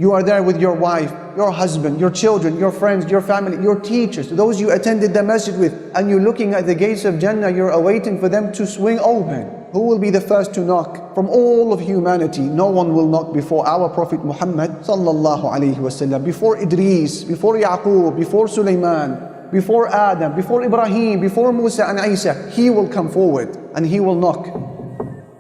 You are there with your wife, your husband, your children, your friends, your family, your teachers, those you attended the masjid with, and you're looking at the gates of Jannah, you're awaiting for them to swing open. Who will be the first to knock? From all of humanity, no one will knock before our Prophet Muhammad sallallahu alaihi wasallam, before Idris, before Yaqub, before Sulaiman, before Adam, before Ibrahim, before Musa and Isa. He will come forward and he will knock.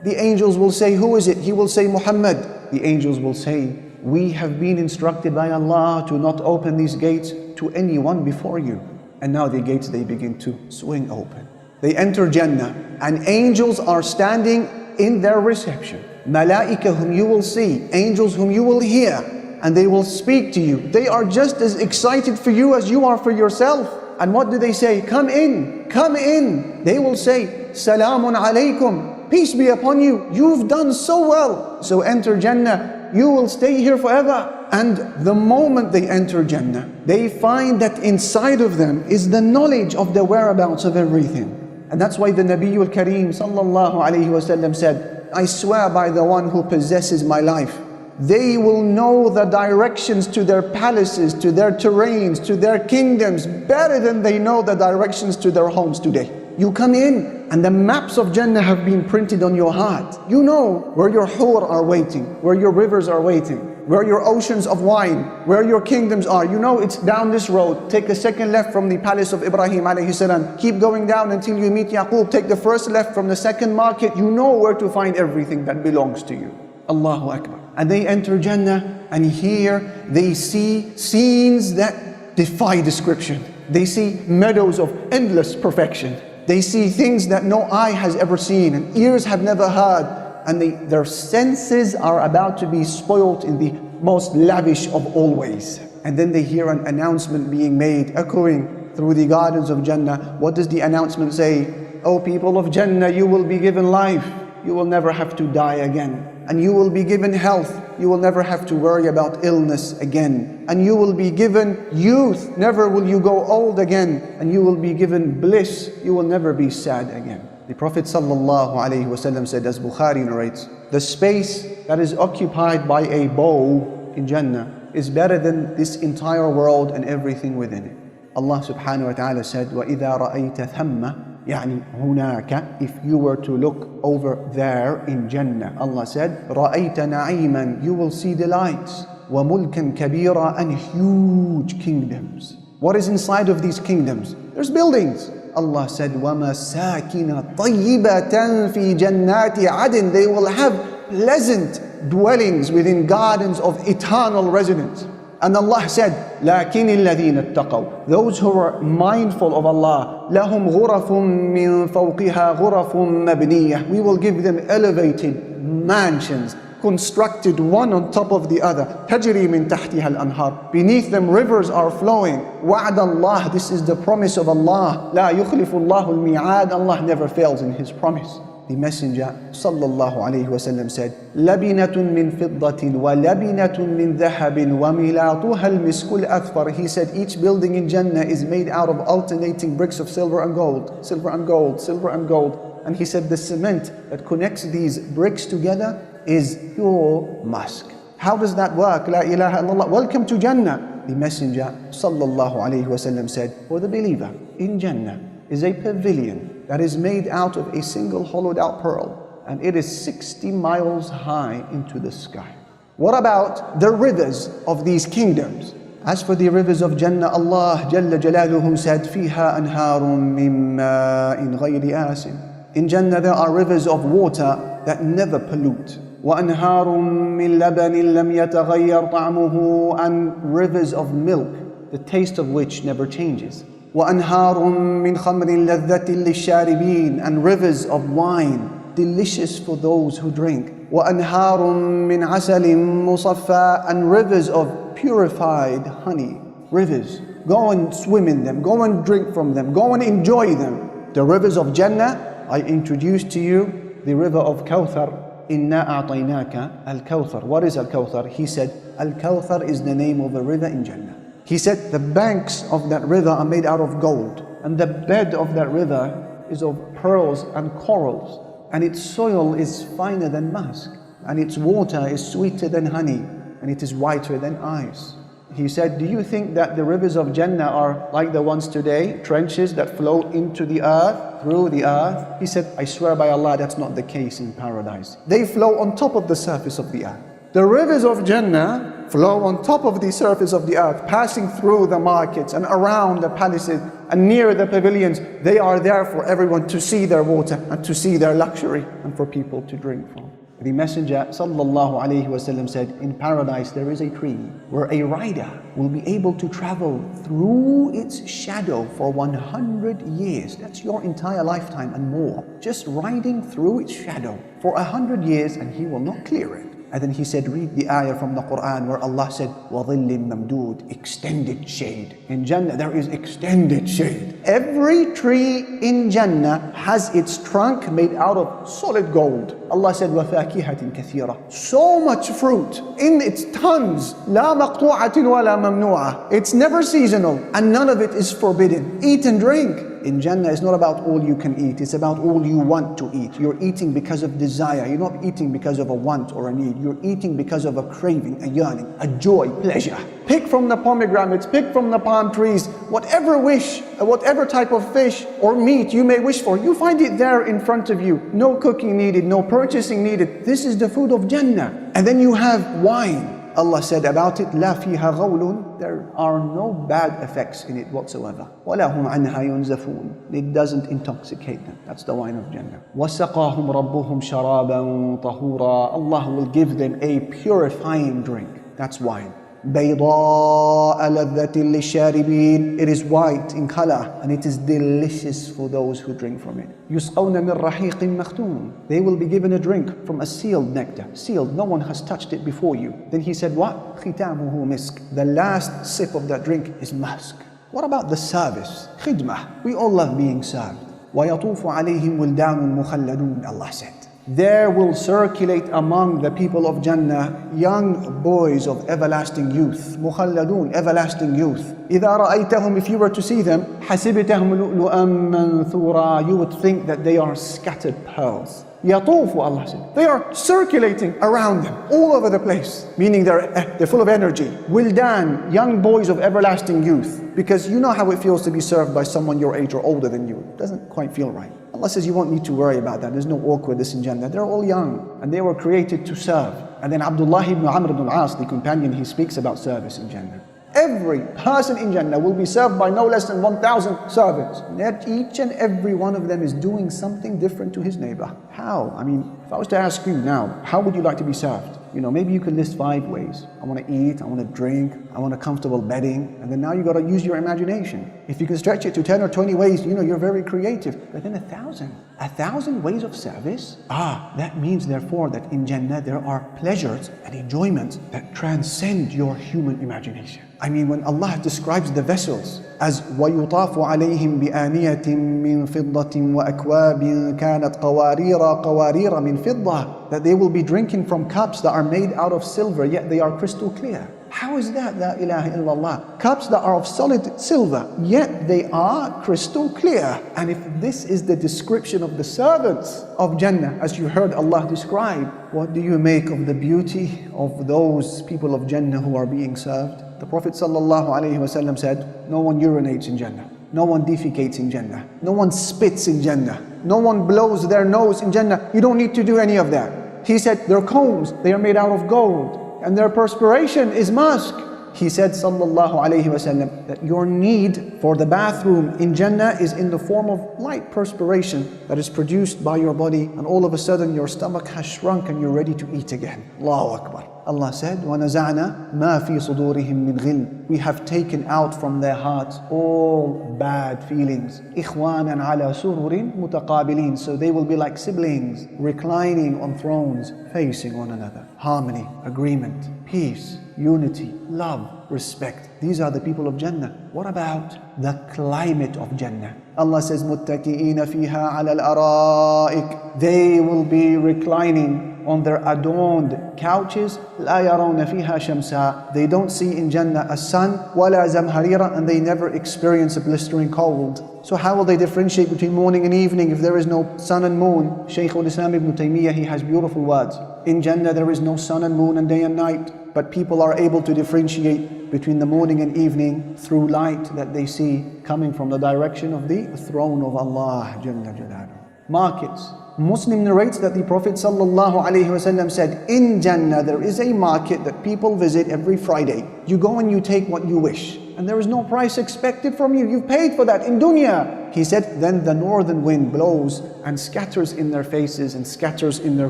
The angels will say, who is it? He will say, Muhammad. The angels will say, we have been instructed by Allah to not open these gates to anyone before you. And now the gates, they begin to swing open. They enter Jannah and angels are standing in their reception. Malaika whom you will see, angels whom you will hear, and they will speak to you. They are just as excited for you as you are for yourself. And what do they say? Come in, come in. They will say, Salamun alaykum, peace be upon you. You've done so well. So enter Jannah. You will stay here forever. And the moment they enter Jannah, they find that inside of them is the knowledge of the whereabouts of everything. And that's why the Nabiyul Kareem sallallahu alayhi wasallam said, I swear by the one who possesses my life, they will know the directions to their palaces, to their terrains, to their kingdoms, better than they know the directions to their homes today. You come in and the maps of Jannah have been printed on your heart. You know where your hur are waiting, where your rivers are waiting, where your oceans of wine, where your kingdoms are. You know it's down this road. Take a second left from the palace of Ibrahim alayhi salam. Keep going down until you meet Yaqub. Take the first left from the second market. You know where to find everything that belongs to you. Allahu Akbar. And they enter Jannah, and here they see scenes that defy description. They see meadows of endless perfection. They see things that no eye has ever seen and ears have never heard. And their senses are about to be spoiled in the most lavish of all ways. And then they hear an announcement being made, echoing through the gardens of Jannah. What does the announcement say? O people of Jannah, you will be given life. You will never have to die again. And you will be given health. You will never have to worry about illness again. And you will be given youth. Never will you go old again. And you will be given bliss. You will never be sad again. The Prophet ﷺ said, as Bukhari narrates, the space that is occupied by a bow in Jannah is better than this entire world and everything within it. Allah subhanahu wa ta'ala said, وَإِذَا رَأَيْتَ ثَمَّ يعني هناك, if you were to look over there in Jannah, Allah said, رَأَيْتَ نَعِيمًا, you will see delights, وَمُلْكًا كَبِيرًا, and huge kingdoms. What is inside of these kingdoms? There's buildings. Allah said, وَمَسَاكِنَ طَيِّبَةً فِي جَنَّاتِ عَدْنٍ, they will have pleasant dwellings within gardens of eternal residence. And Allah said, لَكِنِ الَّذِينَ اتَّقَوْا, those who are mindful of Allah, لَهُمْ غُرَفٌ مِّن فَوْقِهَا غُرَفٌ مَبْنِيَّةٌ, we will give them elevated mansions, constructed one on top of the other. تَجْرِي مِن تَحْتِهَا الْأَنْهَارِ, beneath them rivers are flowing. وَعْدَ اللَّهِ, this is the promise of Allah. لَا يُخْلِفُ اللَّهُ الْمِيعَادِ, Allah never fails in His promise. The Messenger sallallahu alayhi wasallam said, لَبِنَةٌ مِّن فِضَّةٍ وَلَبِنَةٌ مِّن ذَهَبٍ وَمِلَاطُهَا الْمِسْكُ الْأَثْفَرِ. He said each building in Jannah is made out of alternating bricks of silver and gold, silver and gold, silver and gold. And he said the cement that connects these bricks together is pure musk. How does that work? La ilaha illallah. Welcome to Jannah. The Messenger sallallahu alayhi wasallam said, for the believer in Jannah is a pavilion that is made out of a single hollowed out pearl, and it is 60 miles high into the sky. What about the rivers of these kingdoms? As for the rivers of Jannah, Allah Jalla Jalaluhu said, فِيهَا أَنْهَارٌ مِّن مَّاءٍ غَيْرِ آسٍ. In Jannah there are rivers of water that never pollute. وَأَنْهَارٌ مِّن لَبَنٍ لَمْ يَتَغَيَّرْ طَعْمُهُ, and rivers of milk, the taste of which never changes. وَأَنْهَارٌ مِّنْ خَمْرٍ لَذَّةٍ لِلشَّارِبِينَ, and rivers of wine, delicious for those who drink. وَأَنْهَارٌ مِّنْ عَسَلٍ مُصَفَّى, and rivers of purified honey. Rivers, go and swim in them, go and drink from them, go and enjoy them. The rivers of Jannah, I introduced to you the river of Kawthar. إِنَّا أَعْطَيْنَاكَ الْكَوْثَرَ. What is Al-Kawthar? He said, Al-Kawthar is the name of a river in Jannah. He said the banks of that river are made out of gold, and the bed of that river is of pearls and corals, and its soil is finer than musk, and its water is sweeter than honey. and it is whiter than ice. He said, do you think that the rivers of Jannah are like the ones today, trenches that flow into the earth, through the earth? He said, I swear by Allah, that's not the case in paradise. They flow on top of the surface of the earth. The rivers of Jannah flow on top of the surface of the earth, passing through the markets and around the palaces and near the pavilions. They are there for everyone to see their water and to see their luxury and for people to drink from. The Messenger sallallahu alaihi wasallam said, in paradise there is a tree where a rider will be able to travel through its shadow for 100 years. That's your entire lifetime and more. Just riding through its shadow for 100 years, and he will not clear it. And then he said, read the ayah from the Quran where Allah said, وَظِلٍّ مَمْدُودٍ, extended shade. In Jannah there is extended shade. Every tree in Jannah has its trunk made out of solid gold. Allah said, وَفَاكِهَةٍ كَثِيرًا, so much fruit in its tons. لَا مَقْطُوعَةٍ وَلَا مَمْنُوعَةٍ. It's never seasonal and none of it is forbidden. Eat and drink. In Jannah, it's not about all you can eat, it's about all you want to eat. You're eating because of desire. You're not eating because of a want or a need. You're eating because of a craving, a yearning, a joy, pleasure. Pick from the pomegranates, pick from the palm trees, whatever wish, whatever type of fish or meat you may wish for, you find it there in front of you. No cooking needed, no purchasing needed. This is the food of Jannah. And then you have wine. Allah said about it, لا فيها غول, there are no bad effects in it whatsoever. ولا هم عنها ينزفون, it doesn't intoxicate them. That's the wine of Jannah. وسقاهم ربهم شرابا طهورا, Allah will give them a purifying drink. That's wine. بيضاء لذة للشاربين, it is white in color and it is delicious for those who drink from it. يسقون من رحيق مختوم, they will be given a drink from a sealed nectar, sealed, no one has touched it before you. Then he said what? ختامه مسك, the last sip of that drink is musk. What about the service? خدمة, we all love being served. ويطوف عليهم ولدان مخلدون, Allah said. There will circulate among the people of Jannah young boys of everlasting youth. مخلدون, everlasting youth. إذا رأيتهم, if you were to see them, حسبتهم لؤلؤا منثورا, you would think that they are scattered pearls. يطوف, Allah said. They are circulating around them, all over the place. Meaning they're full of energy. Wildan, young boys of everlasting youth. Because you know how it feels to be served by someone your age or older than you. It doesn't quite feel right. Allah says you won't need to worry about that. There's no awkwardness in Jannah. They're all young and they were created to serve. And then Abdullah ibn Amr ibn al-As, the companion, he speaks about service in Jannah. Every person in Jannah will be served by no less than 1,000 servants. Yet each and every one of them is doing something different to his neighbor. How? I mean, if I was to ask you now, how would you like to be served? You know, maybe you could list 5 ways. I want to eat, I want to drink, I want a comfortable bedding. And then now you got to use your imagination. If you can stretch it to 10 or 20 ways, you know, you're very creative. But then 1,000 ways of service? That means therefore that in Jannah there are pleasures and enjoyments that transcend your human imagination. I mean, when Allah describes the vessels as وَيُطَافُ عَلَيْهِمْ بِآنِيَةٍ مِّن فِضَّةٍ وَأَكْوَابٍ كَانَتْ قَوَارِيرَ مِن فِضَّةٍ, that they will be drinking from cups that are made out of silver, yet they are crystal clear. How is that? La ilaha illallah. Cups that are of solid silver, yet they are crystal clear. And if this is the description of the servants of Jannah, as you heard Allah describe, what do you make of the beauty of those people of Jannah who are being served? The Prophet ﷺ said, no one urinates in Jannah. No one defecates in Jannah. No one spits in Jannah. No one blows their nose in Jannah. You don't need to do any of that. He said, their combs, they are made out of gold. And their perspiration is musk. He said, sallallahu alayhi wasallam, that your need for the bathroom in Jannah is in the form of light perspiration that is produced by your body, and all of a sudden your stomach has shrunk and you're ready to eat again. Allahu Akbar. Allah said, وَنَزَعْنَا مَا فِي صُدُورِهِمْ مِنْ غِلٍّ, we have taken out from their hearts all bad feelings. إِخْوَانًا عَلَى سُرُرٍ مُتَقَابِلِينَ, so they will be like siblings, reclining on thrones, facing one another. Harmony, agreement, peace, unity, love, respect. These are the people of Jannah. What about the climate of Jannah? Allah says, مُتَّكِئِينَ فِيهَا عَلَى الْأَرَائِكِ, they will be reclining on their adorned couches. لَا يَرَوْنَ فِيهَا شَمْسًا, they don't see in Jannah a sun, وَلَا زَمْهَرِيرًا, and they never experience a blistering cold. So how will they differentiate between morning and evening if there is no sun and moon? Shaykh al-Islam ibn Taymiyyah, he has beautiful words. In Jannah there is no sun and moon and day and night. but people are able to differentiate between the morning and evening through light that they see coming from the direction of the throne of Allah Jalla Jalaluhu. Markets. Muslim narrates that the Prophet ﷺ said, in Jannah there is a market that people visit every Friday. You go and you take what you wish, and there is no price expected from you. You've paid for that in dunya. He said, then the northern wind blows and scatters in their faces and scatters in their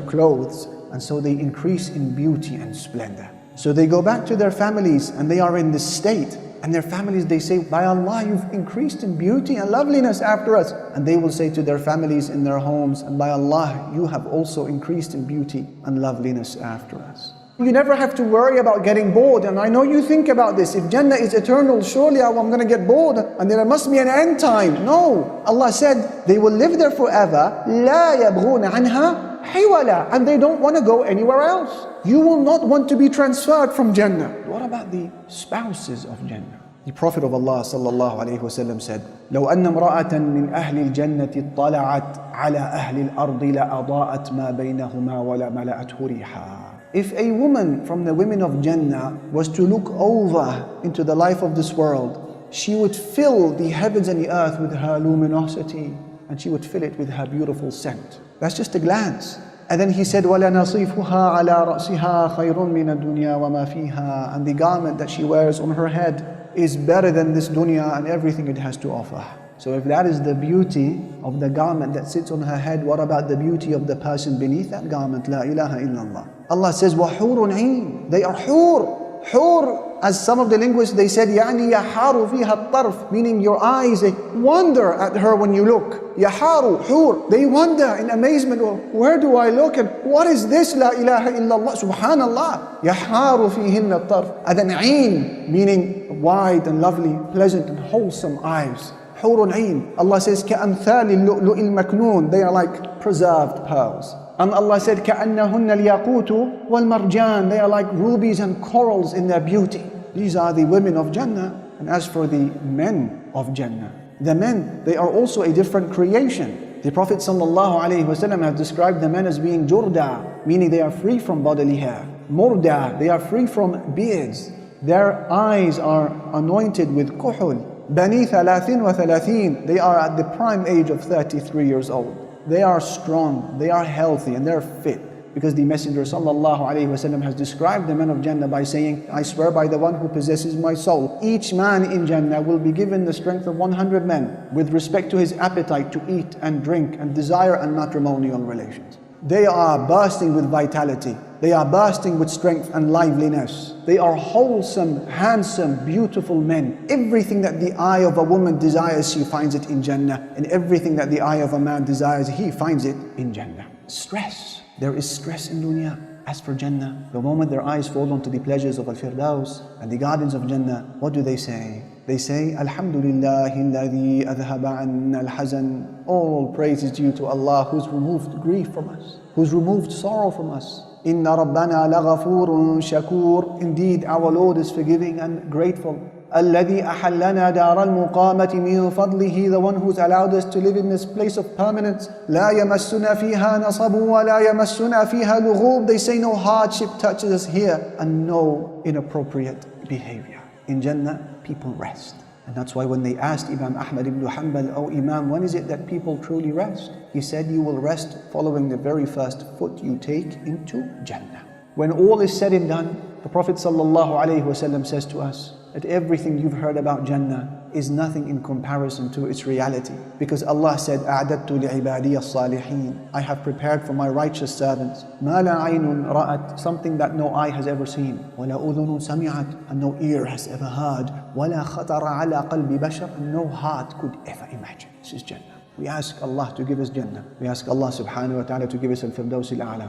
clothes, and so they increase in beauty and splendor. So they go back to their families and they are in this state. And their families, they say, by Allah, you've increased in beauty and loveliness after us. And they will say to their families in their homes, and by Allah, you have also increased in beauty and loveliness after us. You never have to worry about getting bored. And I know you think about this. If Jannah is eternal, surely I'm going to get bored and there must be an end time. No. Allah said, they will live there forever. لا يبغون عنها حولا. And they don't want to go anywhere else. You will not want to be transferred from Jannah. What about the spouses of Jannah? The Prophet of Allah sallallahu alayhi wasallam said, لو أن امرأة من أهل الجنة اطلعت على أهل الأرض لأضاءت ما بينهما ولا ملأته ريحا. If a woman from the women of Jannah was to look over into the life of this world, she would fill the heavens and the earth with her luminosity, and she would fill it with her beautiful scent. That's just a glance. And then he said, وَلَنَصِيفُهَا عَلَىٰ رَأْسِهَا خَيْرٌ مِّنَ الدُّنْيَا وَمَا فِيهَا. And the garment that she wears on her head is better than this dunya and everything it has to offer. So if that is the beauty of the garment that sits on her head, what about the beauty of the person beneath that garment? La ilaha illallah. Allah says, وَحُورٌ عِينٌ. They are hur. Hur, as some of the linguists, they said, يعني يحار فيها الطرف, meaning your eyes, they wonder at her when you look. يحار, hur, they wonder in amazement, well, where do I look and what is this? La ilaha illallah, subhanallah. يحار فيهن الطرف. And then عين, meaning wide and lovely, pleasant and wholesome eyes. حور عين. Allah says, كأمثال اللؤلؤ المكنون. They are like preserved pearls. And Allah said, كأنهن الياقوت والمرجان. They are like rubies and corals in their beauty. These are the women of Jannah. And as for the men of Jannah, the men, they are also a different creation. The Prophet ﷺ has described the men as being jurda, meaning they are free from bodily hair. Murda, they are free from beards. Their eyes are anointed with kuhul. Bani thalathin wa thalathin. They are at the prime age of 33 years old. They are strong, they are healthy, and they're fit. Because the Messenger ﷺ has described the men of Jannah by saying, I swear by the one who possesses my soul, each man in Jannah will be given the strength of 100 men with respect to his appetite to eat and drink and desire and matrimonial relations. They are bursting with vitality. They are bursting with strength and liveliness. They are wholesome, handsome, beautiful men. Everything that the eye of a woman desires, she finds it in Jannah. And everything that the eye of a man desires, he finds it in Jannah. Stress. There is stress in dunya. As for Jannah, the moment their eyes fall onto the pleasures of Al-Firdaus and the gardens of Jannah, what do they say? They say, Alhamdulillahi alladhi adhaba anna al-hazan. All praise is due to Allah who's removed grief from us, who's removed sorrow from us. Inna rabbana laghafurun shakur. Indeed, our Lord is forgiving and grateful. الذي أحلنا دار المقامة من فضله. The one who's allowed us to live in this place of permanence. لا يمسنا فيها نصب ولا يمسنا فيها لغوب. They say no hardship touches us here and no inappropriate behavior. In Jannah, people rest. And that's why when they asked Imam Ahmad ibn Hanbal, oh Imam, when is it that people truly rest? He said, you will rest following the very first foot you take into Jannah. When all is said and done, the Prophet ﷺ says to us that everything you've heard about Jannah is nothing in comparison to its reality. Because Allah said, أَعْدَدْتُ لِعِبَادِيَ الصَّالِحِينَ. I have prepared for my righteous servants. مَا لَا عَيْنٌ رَأَتْ. Something that no eye has ever seen. وَلَا أُذُنٌ سَمِعَتْ. And no ear has ever heard. وَلَا خَطَرَ عَلَى قَلْبِ بَشَرٍ. And no heart could ever imagine. This is Jannah. We ask Allah to give us Jannah. We ask Allah subhanahu wa ta'ala to give us al-Firdaus al-A'la.